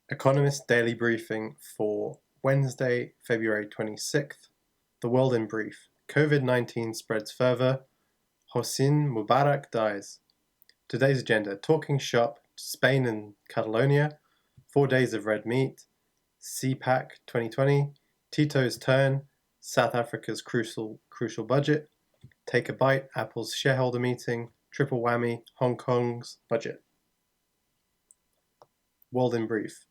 Economist Daily Briefing for Wednesday, February 26th. The World in Brief. COVID-19 spreads further. Hosni Mubarak dies. Today's agenda: talking shop, Spain and Catalonia, 4 days of red meat, CPAC 2020, Tito's turn, South Africa's crucial budget, take a bite, Apple's shareholder meeting, triple whammy, Hong Kong's budget. World in Brief.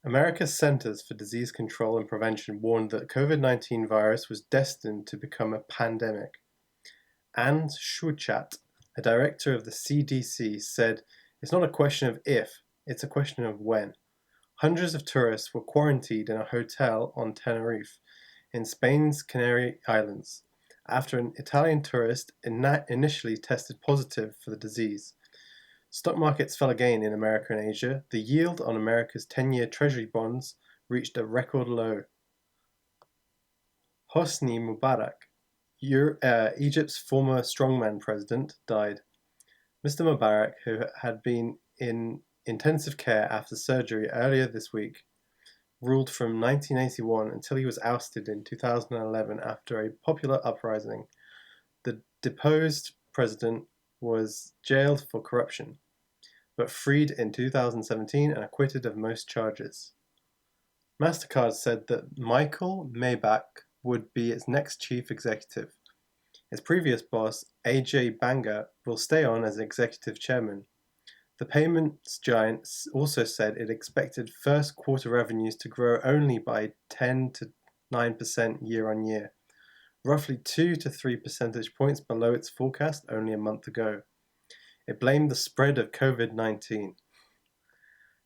America's Centers for Disease Control and Prevention warned that COVID-19 virus was destined to become a pandemic. Anne Schuchat, a director of the CDC, said, "It's not a question of if, it's a question of when." Hundreds of tourists were quarantined in a hotel on Tenerife, in Spain's Canary Islands, after an Italian tourist initially tested positive for the disease. Stock markets fell again in America and Asia. The yield on America's 10-year Treasury bonds reached a record low. Hosni Mubarak, Egypt's former strongman president, died. Mr. Mubarak, who had been in intensive care after surgery earlier this week, ruled from 1981 until he was ousted in 2011 after a popular uprising. The deposed president was jailed for corruption, but freed in 2017 and acquitted of most charges. MasterCard said that Michael Maybach would be its next chief executive. Its previous boss, Ajay Banga, will stay on as executive chairman. The payments giant also said it expected first quarter revenues to grow only by 10 to 9% year on year, roughly 2 to 3 percentage points below its forecast only a month ago. It blamed the spread of COVID-19.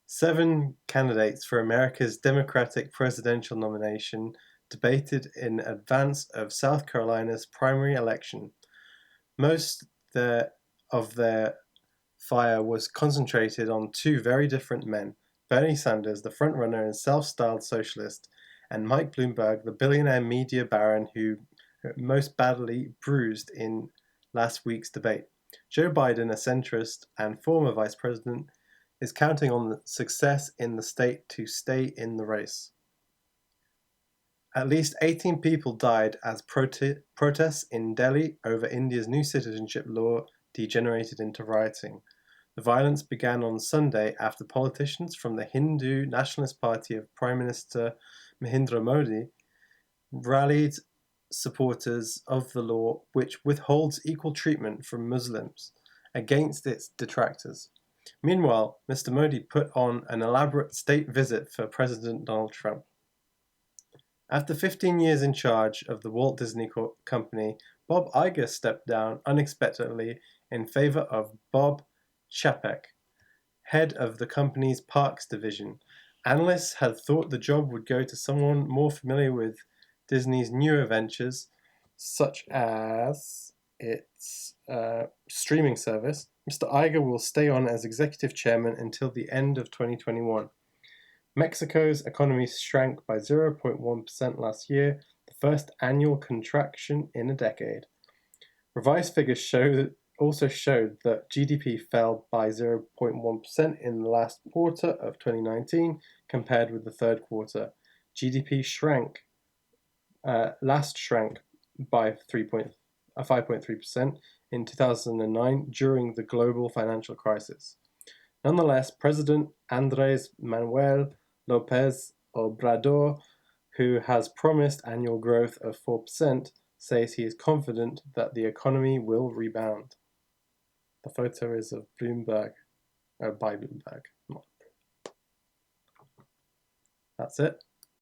7 candidates for America's Democratic presidential nomination debated in advance of South Carolina's primary election. Most of their fire was concentrated on two very different men: Bernie Sanders, the frontrunner and self-styled socialist, and Mike Bloomberg, the billionaire media baron who most badly bruised in last week's debate. Joe Biden, a centrist and former vice president, is counting on success in the state to stay in the race. At least 18 people died as protests in Delhi over India's new citizenship law degenerated into rioting. The violence began on Sunday after politicians from the Hindu Nationalist Party of Prime Minister Narendra Modi rallied supporters of the law, which withholds equal treatment from Muslims, against its detractors. Meanwhile, Mr. Modi put on an elaborate state visit for President Donald Trump. After 15 years in charge of the Walt Disney Company, Bob Iger stepped down unexpectedly in favor of Bob Chapek, head of the company's parks division. Analysts had thought the job would go to someone more familiar with Disney's newer ventures, such as its streaming service. Mr. Iger will stay on as executive chairman until the end of 2021. Mexico's economy shrank by 0.1% last year, the first annual contraction in a decade. Revised figures also showed that GDP fell by 0.1% in the last quarter of 2019 compared with the third quarter. GDP shrank by 5.3% in 2009 during the global financial crisis. Nonetheless, President Andrés Manuel López Obrador, who has promised annual growth of 4%, says he is confident that the economy will rebound. The photo is of Bloomberg, by Bloomberg. That's it.